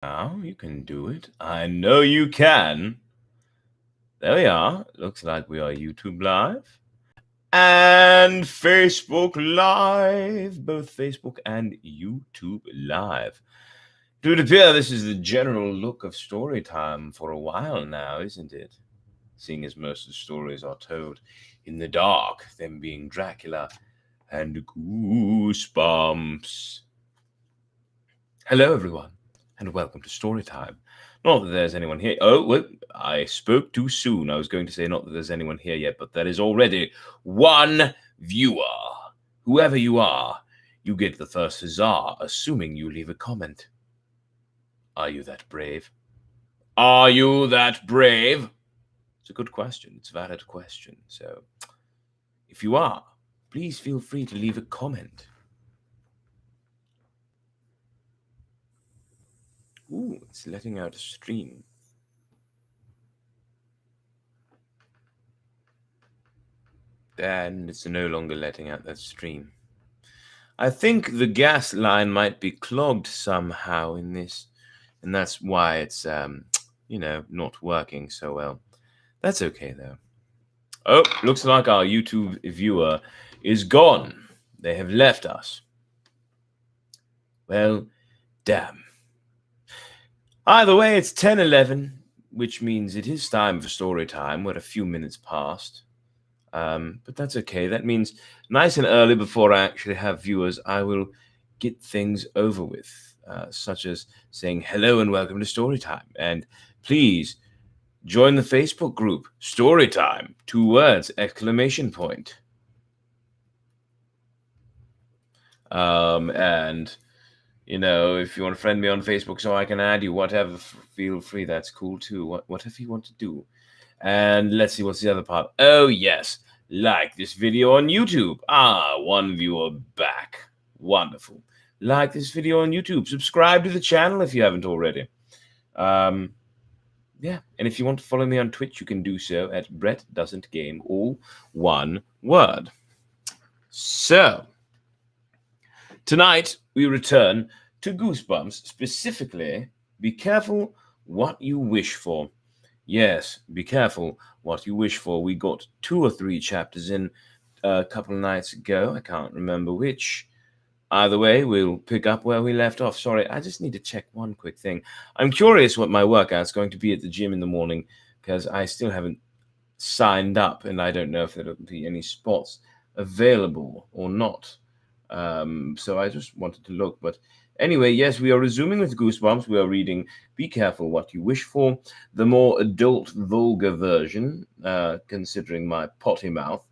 Now you can do it. I know you can. There we are. Looks like we are YouTube Live and Facebook Live. Both Facebook and YouTube Live. It would appear this is the general look of story time for a while now, isn't it? Seeing as most of the stories are told in the dark, them being Dracula and Goosebumps. Hello, everyone, and welcome to Storytime. Not that there's anyone here. Oh, well, I spoke too soon. I was going to say not that there's anyone here yet, but there is already one viewer. Whoever you are, you get the first huzzah, assuming you leave a comment. Are you that brave? Are you that brave? It's a good question. It's a valid question. So, if you are, please feel free to leave a comment. Ooh, it's letting out a stream. And it's no longer letting out that stream. I think the gas line might be clogged somehow in this, and that's why it's, not working so well. That's okay, though. Oh, looks like our YouTube viewer is gone. They have left us. Well, damn. Either way, it's 10:11, which means it is time for story time. We're a few minutes past. But that's okay. That means nice and early before I actually have viewers, I will get things over with, such as saying hello and welcome to Storytime. And please join the Facebook group, Storytime, 2 words, exclamation point. And, if you want to friend me on Facebook so I can add you, whatever, feel free. That's cool too. Whatever you want to do. And let's see, what's the other part? Oh, yes. Like this video on YouTube. One viewer back. Wonderful. Like this video on YouTube. Subscribe to the channel if you haven't already. Yeah, and if you want to follow me on Twitch, you can do so at Brett Doesn't Game, all one word. So, tonight we return to Goosebumps, specifically, be careful what you wish for. Yes, be careful what you wish for. We got 2 or 3 chapters in a couple of nights ago. I can't remember which. Either way, we'll pick up where we left off. Sorry, I just need to check one quick thing. I'm curious what my workout's going to be at the gym in the morning, because I still haven't signed up, and I don't know if there'll be any spots available or not. So I just wanted to look. But anyway, yes, we are resuming with Goosebumps. We are reading Be Careful What You Wish For, the more adult, vulgar version, considering my potty mouth.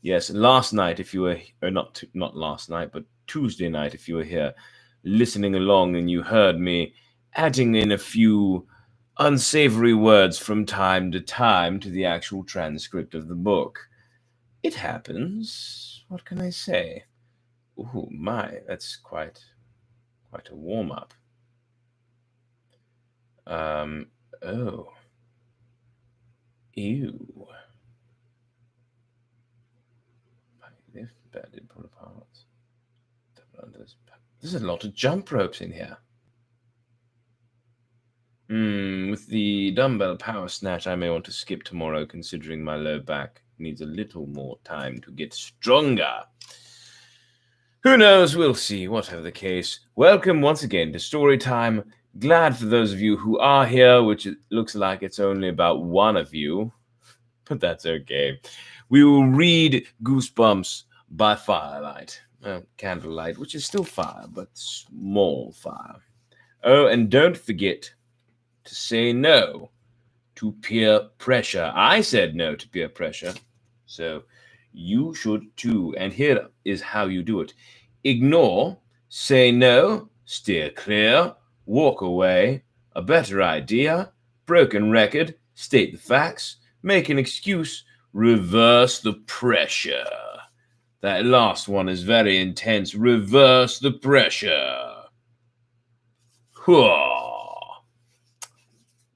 Yes, last night, if you were, or not last night, but Tuesday night, if you were here listening along and you heard me adding in a few unsavory words from time to time to the actual transcript of the book. It happens. What can I say? Oh my, that's quite a warm-up. Oh. Ew. There's a lot of jump ropes in here. With the dumbbell power snatch, I may want to skip tomorrow, considering my low back needs a little more time to get stronger. Who knows? We'll see. Whatever the case, welcome once again to Storytime. Glad for those of you who are here, which it looks like it's only about one of you, but that's okay. We will read Goosebumps by firelight. Candlelight, which is still fire, but small fire. Oh, and don't forget to say no to peer pressure. I said no to peer pressure, so you should too. And here is how you do it. Ignore, say no, steer clear, walk away, a better idea, broken record, state the facts, make an excuse, reverse the pressure. That last one is very intense. Reverse the pressure.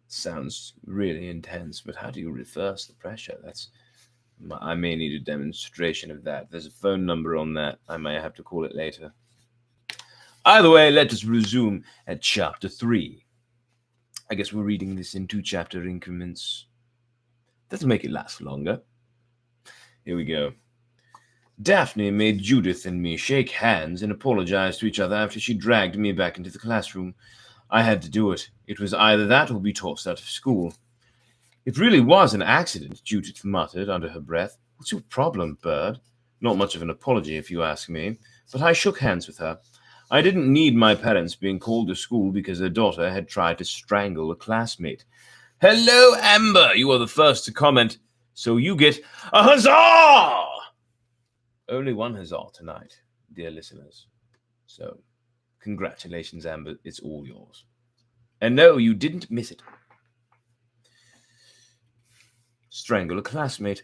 Sounds really intense, but how do you reverse the pressure? I may need a demonstration of that. There's a phone number on that. I may have to call it later. Either way, let us resume at chapter 3. I guess we're reading this in 2-chapter increments. That'll make it last longer. Here we go. Daphne made Judith and me shake hands and apologize to each other after she dragged me back into the classroom. I had to do it. It was either that or be tossed out of school. It really was an accident, Judith muttered under her breath. What's your problem, Bird? Not much of an apology, if you ask me, but I shook hands with her. I didn't need my parents being called to school because their daughter had tried to strangle a classmate. Hello, Amber! You are the first to comment, so you get a huzzah! Only one huzzah tonight, dear listeners. So, congratulations, Amber. It's all yours. And no, you didn't miss it. Strangle a classmate.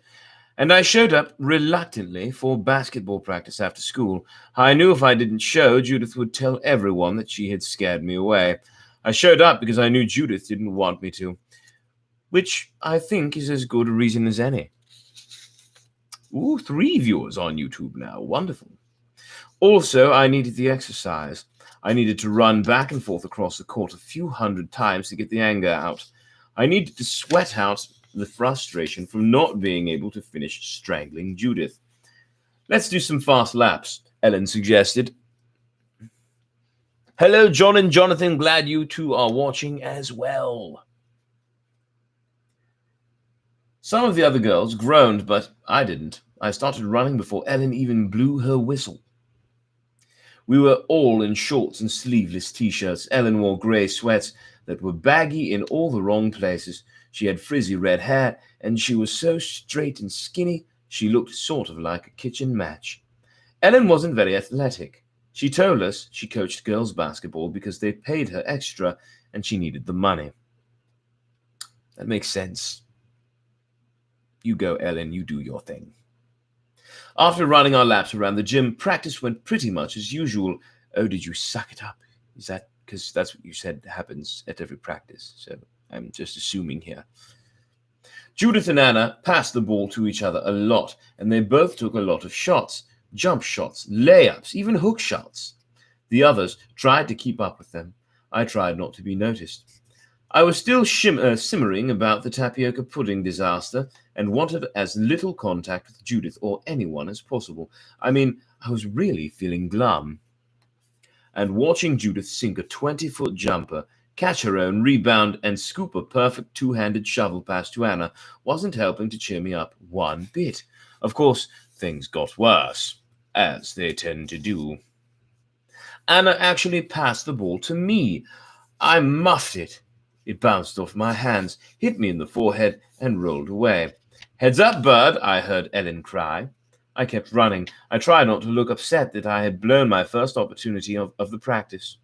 And I showed up reluctantly for basketball practice after school. I knew if I didn't show, Judith would tell everyone that she had scared me away. I showed up because I knew Judith didn't want me to, which I think is as good a reason as any. Ooh, 3 viewers on YouTube now. Wonderful. Also, I needed the exercise. I needed to run back and forth across the court a few hundred times to get the anger out. I needed to sweat out the frustration from not being able to finish strangling Judith. Let's do some fast laps, Ellen suggested. Hello, John and Jonathan. Glad you two are watching as well. Some of the other girls groaned, but I didn't. I started running before Ellen even blew her whistle. We were all in shorts and sleeveless t-shirts. Ellen wore grey sweats that were baggy in all the wrong places. She had frizzy red hair, and she was so straight and skinny, she looked sort of like a kitchen match. Ellen wasn't very athletic. She told us she coached girls' basketball because they paid her extra, and she needed the money. That makes sense. You go, Ellen, you do your thing. After running our laps around the gym, practice went pretty much as usual. Oh, did you suck it up? Is that because that's what you said happens at every practice? So I'm just assuming here. Judith and Anna passed the ball to each other a lot, and they both took a lot of shots, jump shots, layups, even hook shots. The others tried to keep up with them. I tried not to be noticed. I was still simmering about the tapioca pudding disaster and wanted as little contact with Judith or anyone as possible. I mean, I was really feeling glum. And watching Judith sink a 20-foot jumper, catch her own rebound, and scoop a perfect 2-handed shovel pass to Anna wasn't helping to cheer me up one bit. Of course, things got worse, as they tend to do. Anna actually passed the ball to me. I muffed it. It bounced off my hands, hit me in the forehead, and rolled away. Heads up, Bird, I heard Ellen cry. I kept running. I tried not to look upset that I had blown my first opportunity of the practice.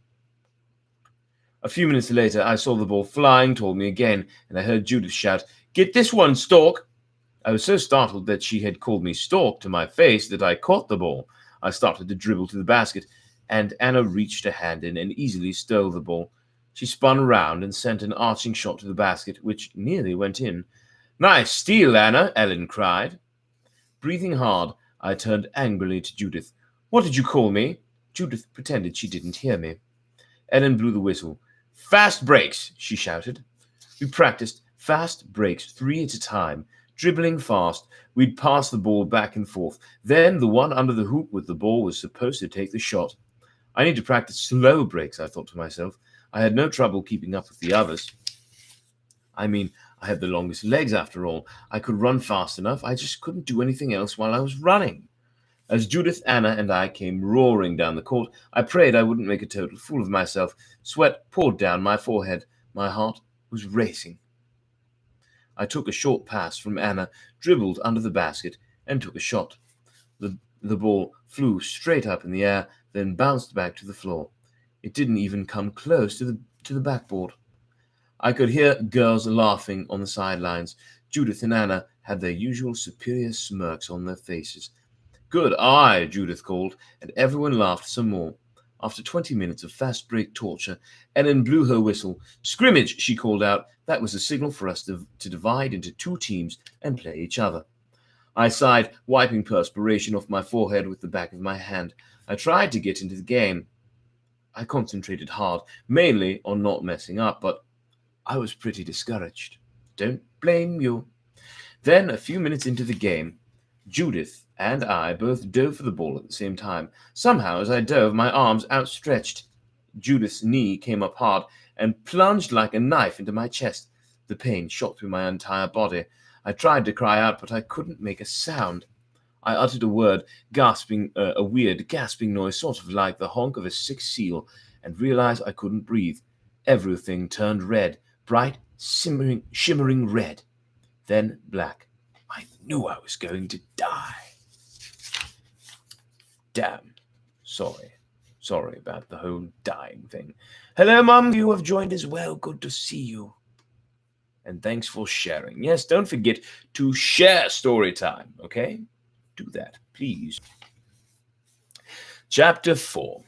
A few minutes later, I saw the ball flying toward me again, and I heard Judith shout, "Get this one, Stork!" I was so startled that she had called me Stork to my face that I caught the ball. I started to dribble to the basket, and Anna reached a hand in and easily stole the ball. She spun around and sent an arching shot to the basket, which nearly went in. "Nice steal, Anna," Ellen cried. Breathing hard, I turned angrily to Judith. "What did you call me?" Judith pretended she didn't hear me. Ellen blew the whistle. "Fast breaks," she shouted. We practiced fast breaks 3 at a time, dribbling fast. We'd pass the ball back and forth. Then the one under the hoop with the ball was supposed to take the shot. I need to practice slow breaks, I thought to myself. I had no trouble keeping up with the others. I mean, I had the longest legs after all. I could run fast enough. I just couldn't do anything else while I was running. As Judith, Anna, and I came roaring down the court, I prayed I wouldn't make a total fool of myself. Sweat poured down my forehead. My heart was racing. I took a short pass from Anna, dribbled under the basket, and took a shot. The ball flew straight up in the air, then bounced back to the floor. It didn't even come close to the backboard. I could hear girls laughing on the sidelines. Judith and Anna had their usual superior smirks on their faces. "Good eye," Judith called, and everyone laughed some more. After 20 minutes of fast break torture, Ellen blew her whistle. "Scrimmage," she called out. That was a signal for us to divide into 2 teams and play each other. I sighed, wiping perspiration off my forehead with the back of my hand. I tried to get into the game. I concentrated hard, mainly on not messing up, but I was pretty discouraged. Don't blame you. Then, a few minutes into the game, Judith and I both dove for the ball at the same time. Somehow, as I dove, my arms outstretched. Judith's knee came up hard and plunged like a knife into my chest. The pain shot through my entire body. I tried to cry out, but I couldn't make a sound. I uttered a word, gasping, a weird gasping noise, sort of like the honk of a sick seal, and realized I couldn't breathe. Everything turned red, bright, shimmering red, then black. I knew I was going to die. Damn. Sorry about the whole dying thing. Hello, Mum. You have joined as well. Good to see you. And thanks for sharing. Yes, don't forget to share story time, okay? Do that, please. Chapter 4.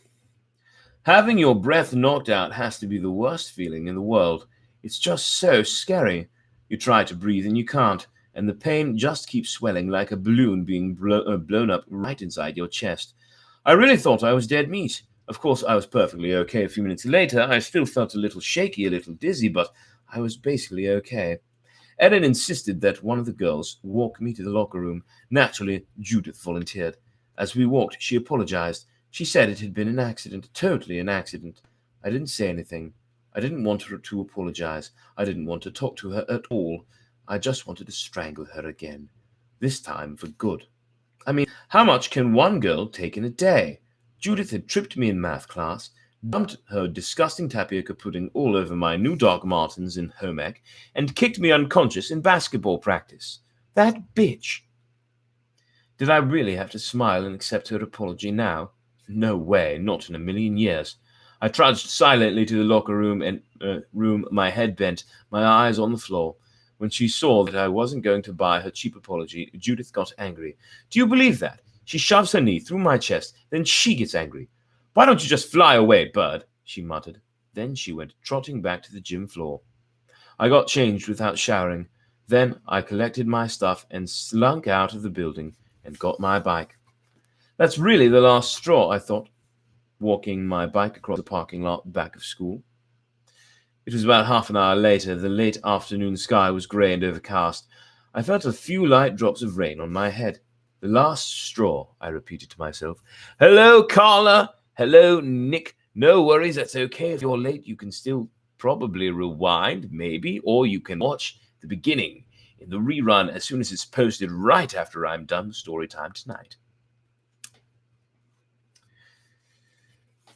Having your breath knocked out has to be the worst feeling in the world. It's just so scary. You try to breathe and you can't, and the pain just keeps swelling like a balloon being blown up right inside your chest. I really thought I was dead meat. Of course, I was perfectly okay a few minutes later. I still felt a little shaky, a little dizzy, but I was basically okay. Ellen insisted that one of the girls walk me to the locker room. Naturally, Judith volunteered. As we walked, she apologized. She said it had been an accident, totally an accident. I didn't say anything. I didn't want her to apologize. I didn't want to talk to her at all. I just wanted to strangle her again. This time for good. I mean, how much can one girl take in a day? Judith had tripped me in math class, dumped her disgusting tapioca pudding all over my new Doc Martens in home ec, and kicked me unconscious in basketball practice. That bitch. Did I really have to smile and accept her apology now? No way, not in a million years. I trudged silently to the locker room, my head bent, my eyes on the floor. When she saw that I wasn't going to buy her cheap apology, Judith got angry. Do you believe that? She shoves her knee through my chest, then she gets angry. Why don't you just fly away, bird? She muttered. Then she went trotting back to the gym floor. I got changed without showering. Then I collected my stuff and slunk out of the building and got my bike. That's really the last straw, I thought, walking my bike across the parking lot back of school. It was about half an hour later. The late afternoon sky was grey and overcast. I felt a few light drops of rain on my head. The last straw, I repeated to myself. Hello, Carla. Hello, Nick. No worries, that's okay. If you're late, you can still probably rewind, maybe, or you can watch the beginning in the rerun as soon as it's posted right after I'm done story time tonight.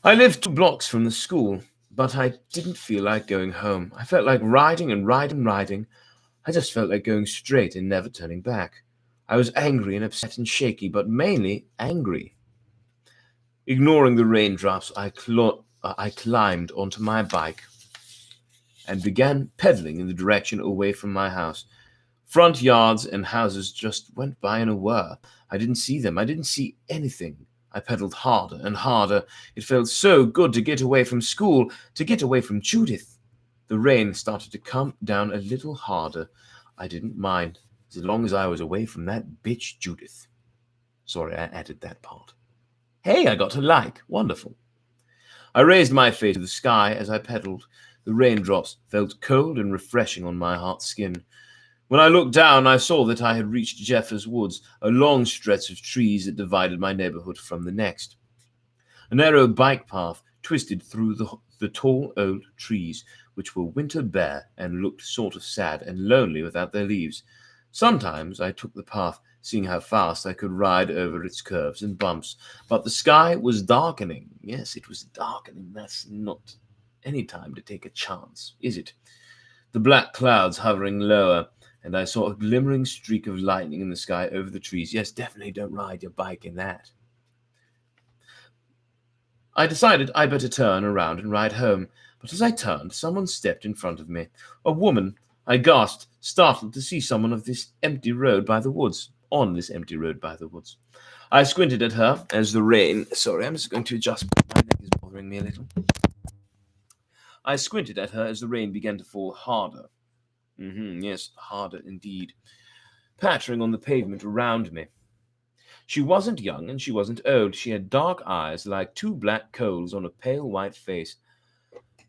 I lived 2 blocks from the school, but I didn't feel like going home. I felt like riding and riding and riding. I just felt like going straight and never turning back. I was angry and upset and shaky, but mainly angry. Ignoring the raindrops, I climbed onto my bike and began pedaling in the direction away from my house. Front yards and houses just went by in a whir. I didn't see them. I didn't see anything. I pedaled harder and harder. It felt so good to get away from school, to get away from Judith. The rain started to come down a little harder. I didn't mind, as long as I was away from that bitch Judith. Sorry, I added that part. Hey, I got a like. Wonderful. I raised my face to the sky as I pedaled. The raindrops felt cold and refreshing on my hot skin. When I looked down, I saw that I had reached Jeffers Woods, a long stretch of trees that divided my neighborhood from the next. A narrow bike path twisted through the tall old trees, which were winter bare and looked sort of sad and lonely without their leaves. Sometimes I took the path, seeing how fast I could ride over its curves and bumps. But the sky was darkening. Yes, it was darkening. That's not any time to take a chance, is it? The black clouds hovering lower, and I saw a glimmering streak of lightning in the sky over the trees. Yes, definitely don't ride your bike in that. I decided I better turn around and ride home, but as I turned, someone stepped in front of me. A woman. I gasped, startled to see someone on this empty road by the woods. I squinted at her as the rain... Sorry, I'm just going to adjust. My neck is bothering me a little. I squinted at her as the rain began to fall harder. Yes, harder indeed, pattering on the pavement around me. She wasn't young and she wasn't old. She had dark eyes like 2 black coals on a pale white face.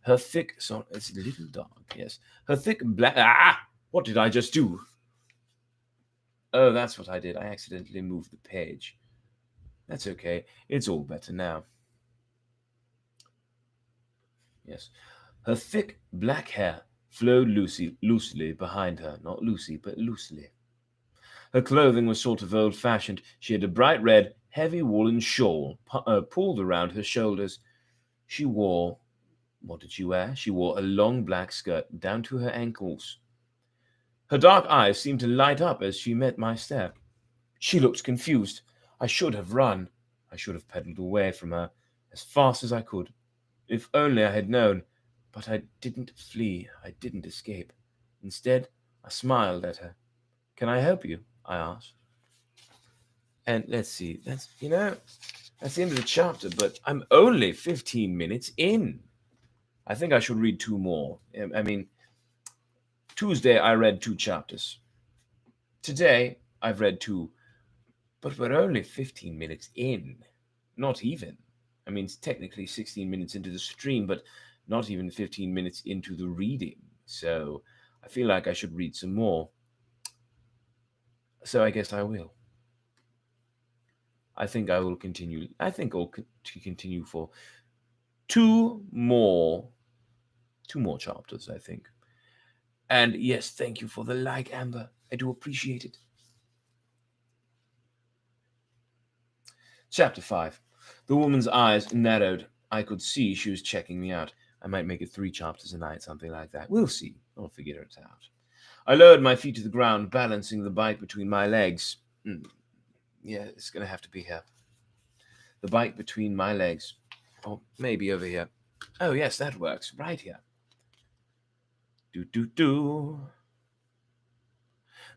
Her thick, sorry, it's a little dark, yes. Her thick black, ah! What did I just do? Oh, that's what I did. I accidentally moved the page. That's okay. It's all better now. Yes. Her thick black hair flowed loosely behind her. Not Lucy, but loosely. Her clothing was sort of old-fashioned. She had a bright red, heavy woolen shawl pulled around her shoulders. She wore, what did she wear? She wore a long black skirt down to her ankles. Her dark eyes seemed to light up as she met my stare. She looked confused. I should have run. I should have pedaled away from her as fast as I could. If only I had known. But I didn't flee. I didn't escape. Instead, I smiled at her. Can I help you? I asked. And let's see. That's the end of the chapter, but I'm only 15 minutes in. I think I should read two more. I mean, Tuesday I read 2 chapters. Today I've read 2, but we're only 15 minutes in. Not even. I mean, it's technically 16 minutes into the stream, but not even 15 minutes into the reading. So I feel like I should read some more. So I guess I will. I think I will continue. I think I'll continue for two more chapters, I think. And yes, thank you for the like, Amber. I do appreciate it. Chapter 5. The woman's eyes narrowed. I could see she was checking me out. I might make it 3 chapters a night, something like that. We'll see. I'll figure it out. I lowered my feet to the ground, balancing the bike between my legs. Yeah, it's going to have to be here. The bike between my legs. Or maybe over here. Oh, yes, that works. Right here. Do.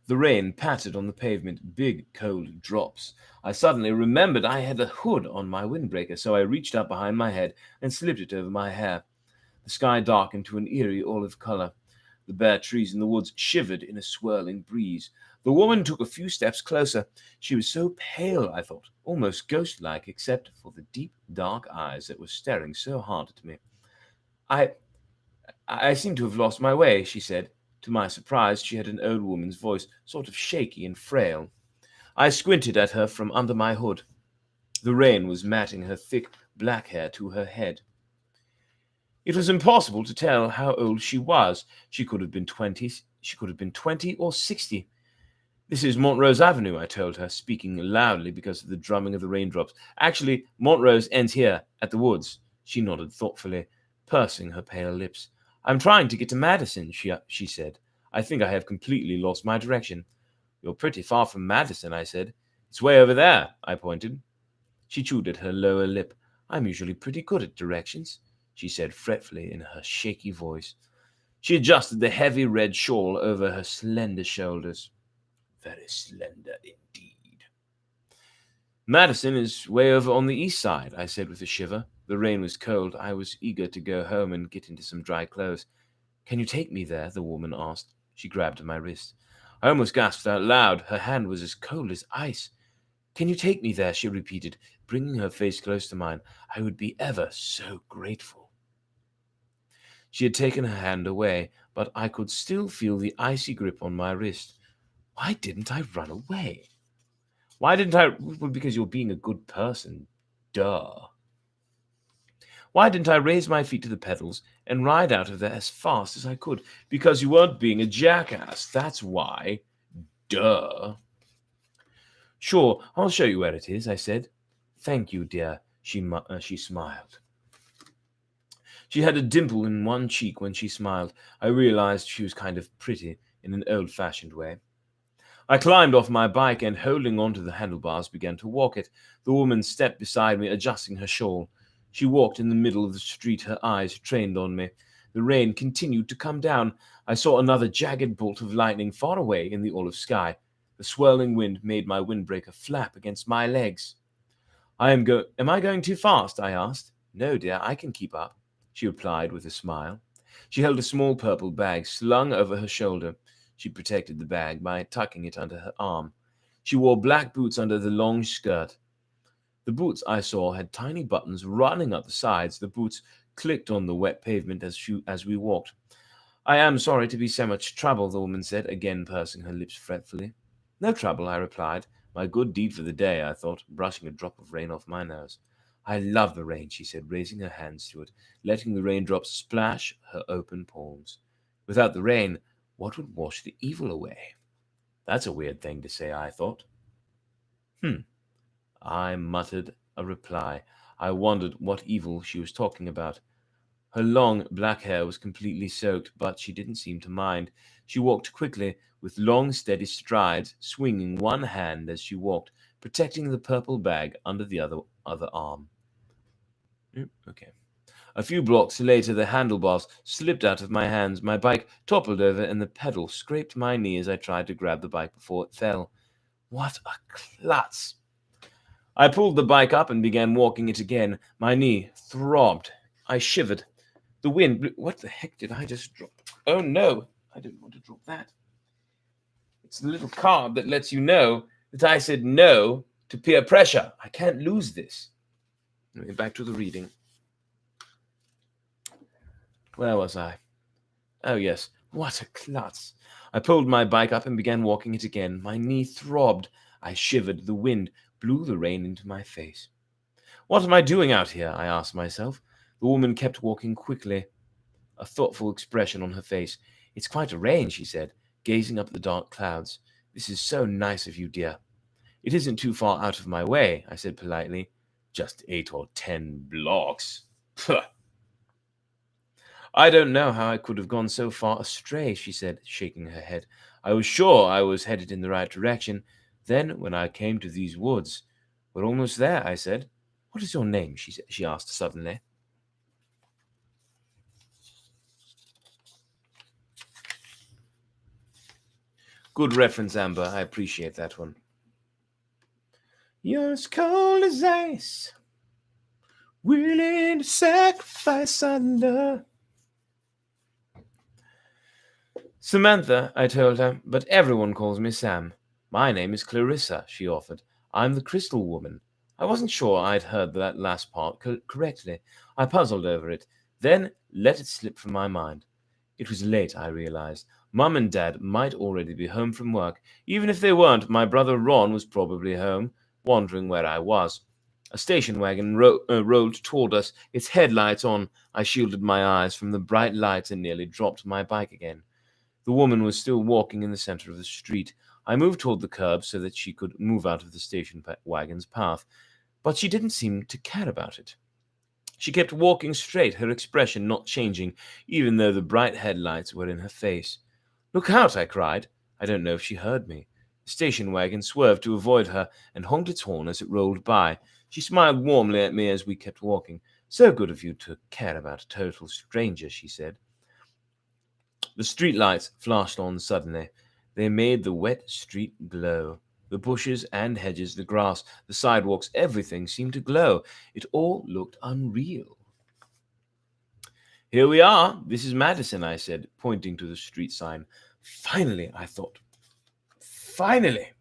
The rain pattered on the pavement, big, cold drops. I suddenly remembered I had a hood on my windbreaker, so I reached up behind my head and slipped it over my hair. The sky darkened to an eerie olive color. The bare trees in the woods shivered in a swirling breeze. The woman took a few steps closer. She was so pale, I thought, almost ghost-like, except for the deep, dark eyes that were staring so hard at me. I seem to have lost my way, she said. To my surprise, she had an old woman's voice, sort of shaky and frail. I squinted at her from under my hood. The rain was matting her thick, black hair to her head. It was impossible to tell how old she was. She could have been 20. She could have been 20 or 60. This is Montrose Avenue, I told her, speaking loudly because of the drumming of the raindrops. Actually, Montrose ends here, at the woods. She nodded thoughtfully, pursing her pale lips. I'm trying to get to Madison, she said. I think I have completely lost my direction. You're pretty far from Madison, I said. It's way over there, I pointed. She chewed at her lower lip. I'm usually pretty good at directions, she said fretfully in her shaky voice. She adjusted the heavy red shawl over her slender shoulders. Very slender indeed. Madison is way over on the east side, I said with a shiver. The rain was cold. I was eager to go home and get into some dry clothes. Can you take me there? The woman asked. She grabbed my wrist. I almost gasped out loud. Her hand was as cold as ice. Can you take me there? She repeated, bringing her face close to mine. I would be ever so grateful. She had taken her hand away, but I could still feel the icy grip on my wrist. Why didn't I run away? Why didn't I? Well, because you're being a good person. Duh. Why didn't I raise my feet to the pedals and ride out of there as fast as I could? Because you weren't being a jackass. That's why. Duh. Sure, I'll show you where it is, I said. Thank you, dear, she smiled. She had a dimple in one cheek when she smiled. I realized she was kind of pretty in an old-fashioned way. I climbed off my bike and, holding onto the handlebars, began to walk it. The woman stepped beside me, adjusting her shawl. She walked in the middle of the street, her eyes trained on me. The rain continued to come down. I saw another jagged bolt of lightning far away in the olive sky. The swirling wind made my windbreaker flap against my legs. Am I going too fast? I asked. No, dear, I can keep up, she replied with a smile. She held a small purple bag slung over her shoulder. She protected the bag by tucking it under her arm. She wore black boots under the long skirt. The boots I saw had tiny buttons running up the sides. The boots clicked on the wet pavement as we walked. I am sorry to be so much trouble, the woman said, again pursing her lips fretfully. No trouble, I replied. My good deed for the day, I thought, brushing a drop of rain off my nose. I love the rain, she said, raising her hands to it, letting the raindrops splash her open palms. Without the rain, what would wash the evil away? That's a weird thing to say, I thought. I muttered a reply. I wondered what evil she was talking about. Her long black hair was completely soaked, but she didn't seem to mind. She walked quickly, with long, steady strides, swinging one hand as she walked, protecting the purple bag under the other arm. Okay. A few blocks later, the handlebars slipped out of my hands. My bike toppled over, and the pedal scraped my knee as I tried to grab the bike before it fell. What a klutz! I pulled the bike up and began walking it again. My knee throbbed. I shivered. The wind blew. What the heck did I just drop? Oh no, I didn't want to drop that. It's a little card that lets you know that I said no to peer pressure. I can't lose this. Back to the reading. Where was I? Oh yes, what a klutz. I pulled my bike up and began walking it again. My knee throbbed. I shivered. The wind blew the rain into my face. What am I doing out here? I asked myself. The woman kept walking quickly, a thoughtful expression on her face. It's quite a rain, she said, gazing up at the dark clouds. This is so nice of you, dear. It isn't too far out of my way, I said politely. Just 8 or 10 blocks. Puh. I don't know how I could have gone so far astray, she said, shaking her head. I was sure I was headed in the right direction. Then, when I came to these woods, we're almost there, I said. What is your name? She asked suddenly. Good reference, Amber. I appreciate that one. You're as cold as ice, willing to sacrifice our love. Samantha, I told her, but everyone calls me Sam. My name is Clarissa, she offered. I'm the Crystal Woman. I wasn't sure I'd heard that last part correctly. I puzzled over it, then let it slip from my mind. It was late, I realized. Mum and Dad might already be home from work. Even if they weren't, my brother Ron was probably home, wondering where I was. A station wagon rolled toward us, its headlights on. I shielded my eyes from the bright lights and nearly dropped my bike again. The woman was still walking in the center of the street. I moved toward the curb so that she could move out of the station wagon's path, but she didn't seem to care about it. She kept walking straight, her expression not changing, even though the bright headlights were in her face. Look out, I cried. I don't know if she heard me. The station wagon swerved to avoid her and honked its horn as it rolled by. She smiled warmly at me as we kept walking. So good of you to care about a total stranger, she said. The streetlights flashed on suddenly. They made the wet street glow. The bushes and hedges, the grass, the sidewalks, everything seemed to glow. It all looked unreal. Here we are. This is Madison, I said, pointing to the street sign. Finally, I thought. Finally.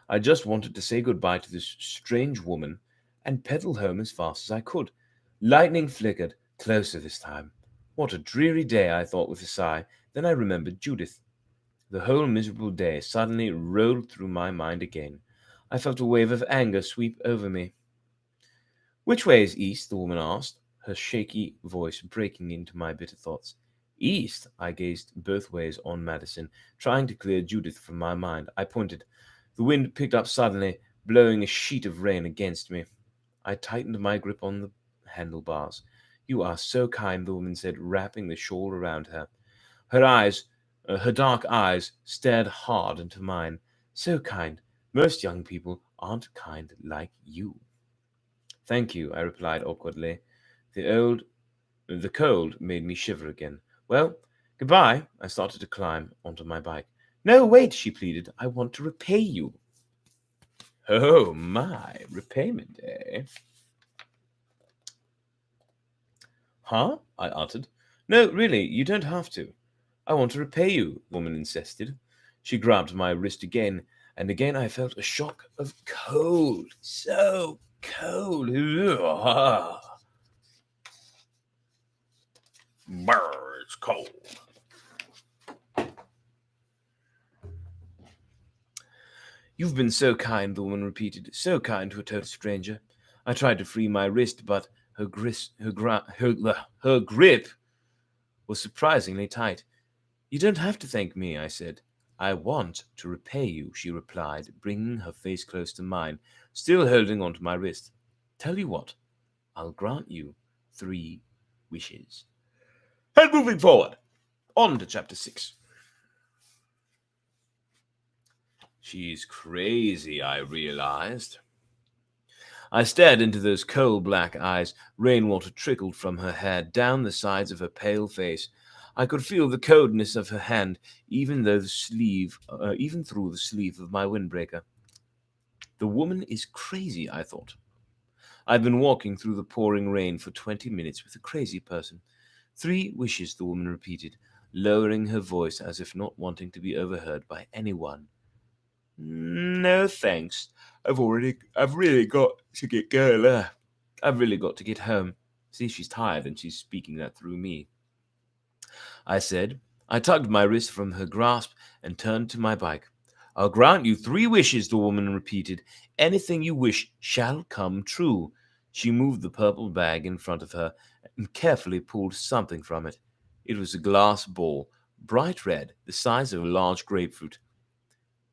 I just wanted to say goodbye to this strange woman and pedal home as fast as I could. Lightning flickered, closer this time. What a dreary day, I thought with a sigh. Then I remembered Judith. The whole miserable day suddenly rolled through my mind again. I felt a wave of anger sweep over me. Which way is east? The woman asked, her shaky voice breaking into my bitter thoughts. East? I gazed both ways on Madison, trying to clear Judith from my mind. I pointed. The wind picked up suddenly, blowing a sheet of rain against me. I tightened my grip on the handlebars. You are so kind, the woman said, wrapping the shawl around her. Her dark eyes stared hard into mine. So kind. Most young people aren't kind like you. Thank you, I replied awkwardly. The cold made me shiver again. Well, goodbye. I started to climb onto my bike. No, wait, she pleaded. I want to repay you. Oh, my. Repayment, eh? Huh? I uttered. No, really, you don't have to. I want to repay you, the woman insisted. She grabbed my wrist again, and again I felt a shock of cold. So cold. Brr, it's cold. You've been so kind, the woman repeated. So kind to a total stranger. I tried to free my wrist, but her grip was surprisingly tight. You don't have to thank me, I said. I want to repay you, she replied, bringing her face close to mine, still holding onto my wrist. Tell you what, I'll grant you 3 wishes. And moving forward, on to chapter 6. She's crazy, I realized. I stared into those coal black eyes. Rainwater trickled from her hair down the sides of her pale face. I could feel the coldness of her hand, even through the sleeve of my windbreaker. The woman is crazy, I thought. I've been walking through the pouring rain for 20 minutes with a crazy person. 3 wishes, the woman repeated, lowering her voice as if not wanting to be overheard by anyone. No thanks. I've really got to get going. I've really got to get home. See, she's tired and she's speaking that through me. I said. I tugged my wrist from her grasp and turned to my bike. I'll grant you 3 wishes, the woman repeated. Anything you wish shall come true. She moved the purple bag in front of her and carefully pulled something from it. It was a glass ball, bright red, the size of a large grapefruit.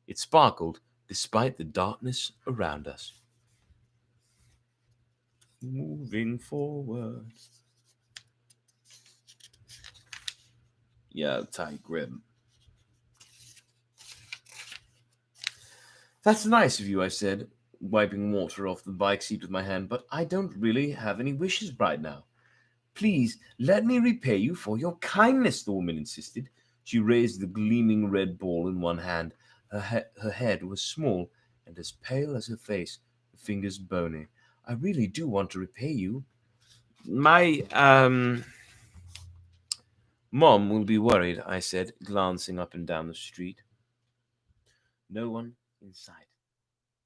It sparkled despite the darkness around us. Moving forward. Yeah, tight grip. That's nice of you, I said, wiping water off the bike seat with my hand, but I don't really have any wishes right now. Please, let me repay you for your kindness, the woman insisted. She raised the gleaming red ball in one hand. Her head was small and as pale as her face, the fingers bony. I really do want to repay you. My, Mom will be worried, I said, glancing up and down the street. No one in sight.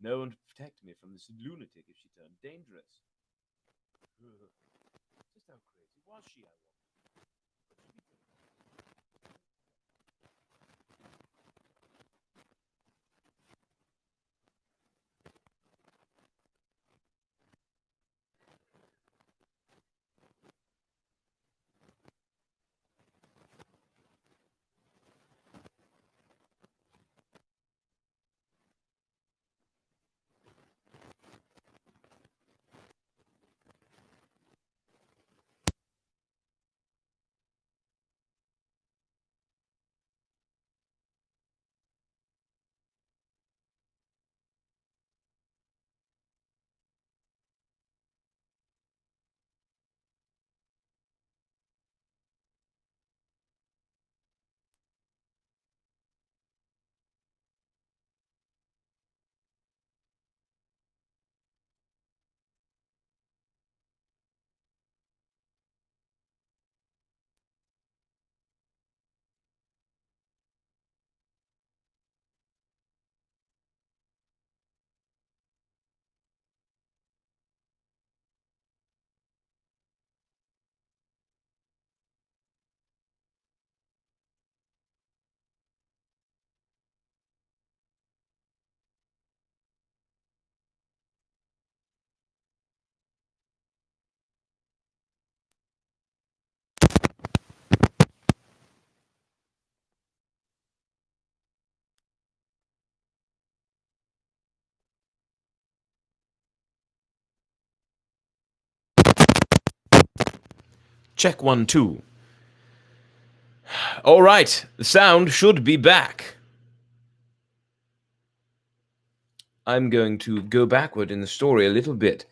No one to protect me from this lunatic if she turned dangerous. Just how crazy was she, I wonder? Check 1, 2. All right, the sound should be back. I'm going to go backward in the story a little bit.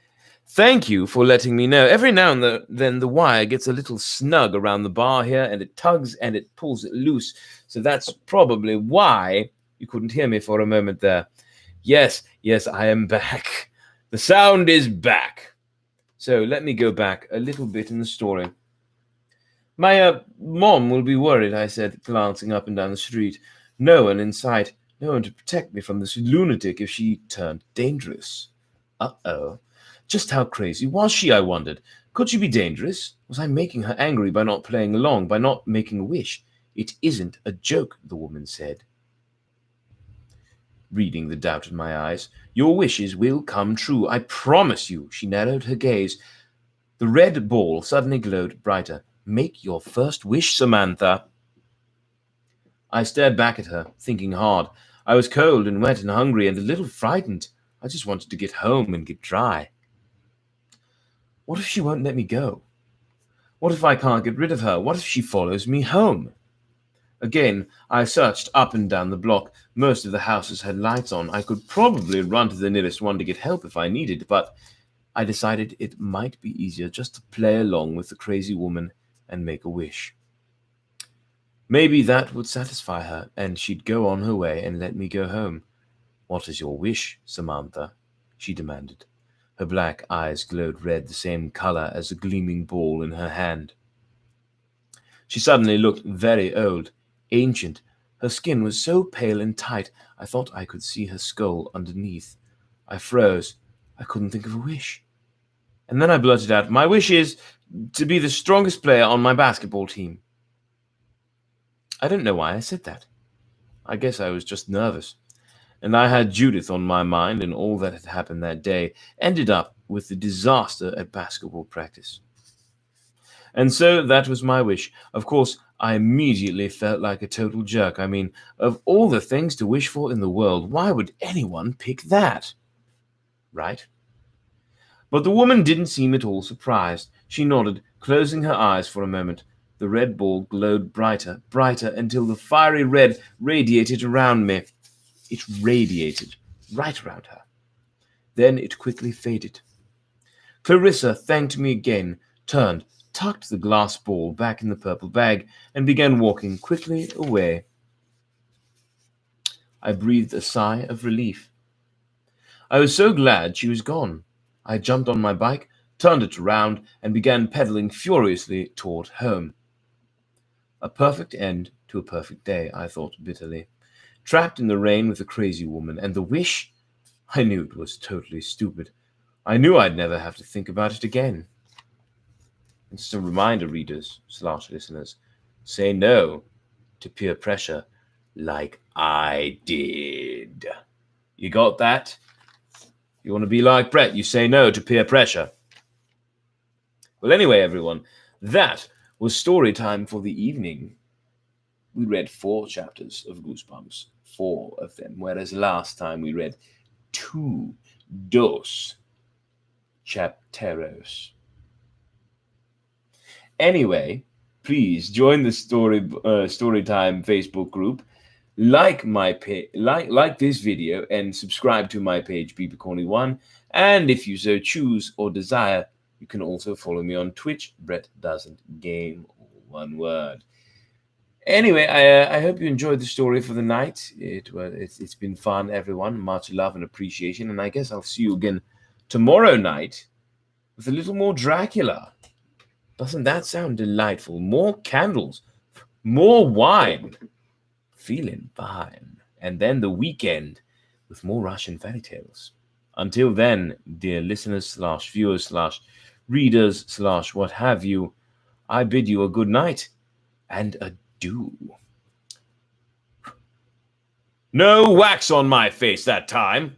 Thank you for letting me know. Every now and then the wire gets a little snug around the bar here, and it tugs and it pulls it loose. So that's probably why you couldn't hear me for a moment there. Yes, I am back. The sound is back. So let me go back a little bit in the story. My mom will be worried, I said, glancing up and down the street. No one in sight. No one to protect me from this lunatic if she turned dangerous. Uh-oh. Just how crazy was she, I wondered. Could she be dangerous? Was I making her angry by not playing along, by not making a wish? It isn't a joke, the woman said, reading the doubt in my eyes. Your wishes will come true, I promise you. She narrowed her gaze. The red ball suddenly glowed brighter. Make your first wish, Samantha. I stared back at her, thinking hard. I was cold and wet and hungry and a little frightened. I just wanted to get home and get dry. What if she won't let me go? What if I can't get rid of her? What if she follows me home? Again, I searched up and down the block. Most of the houses had lights on. I could probably run to the nearest one to get help if I needed, but I decided it might be easier just to play along with the crazy woman and make a wish. Maybe that would satisfy her, and she'd go on her way and let me go home. What is your wish, Samantha? She demanded. Her black eyes glowed red, the same color as the gleaming ball in her hand. She suddenly looked very old, ancient. Her skin was so pale and tight, I thought I could see her skull underneath. I froze. I couldn't think of a wish. And then I blurted out, my wish is to be the strongest player on my basketball team. I don't know why I said that. I guess I was just nervous. And I had Judith on my mind, and all that had happened that day ended up with the disaster at basketball practice. And so that was my wish. Of course, I immediately felt like a total jerk. I mean, of all the things to wish for in the world, why would anyone pick that? Right? But the woman didn't seem at all surprised. She nodded, closing her eyes for a moment. The red ball glowed brighter, brighter, until the fiery red radiated around me. It radiated right around her. Then it quickly faded. Clarissa thanked me again, turned, tucked the glass ball back in the purple bag, and began walking quickly away. I breathed a sigh of relief. I was so glad she was gone. I jumped on my bike, turned it around, and began pedaling furiously toward home. A perfect end to a perfect day, I thought bitterly. Trapped in the rain with a crazy woman, and the wish? I knew it was totally stupid. I knew I'd never have to think about it again. And just a reminder, readers/listeners, say no to peer pressure like I did. You got that? You want to be like Brett, you say no to peer pressure. Well, anyway, everyone, that was story time for the evening. We read 4 chapters of Goosebumps, 4 of them, whereas last time we read 2 chapteros. Anyway, please join the Storytime Facebook group, like this video, and subscribe to my page, BeeperCorny1. And if you so choose or desire, you can also follow me on Twitch, Brett Doesn't Game, all one word. Anyway, I hope you enjoyed the story for the night. It's been fun, everyone. Much love and appreciation. And I guess I'll see you again tomorrow night with a little more Dracula. Doesn't that sound delightful? More candles, more wine. Feeling fine. And then the weekend with more Russian fairy tales. Until then, dear listeners/viewers/readers/what have you, I bid you a good night and adieu. No wax on my face that time.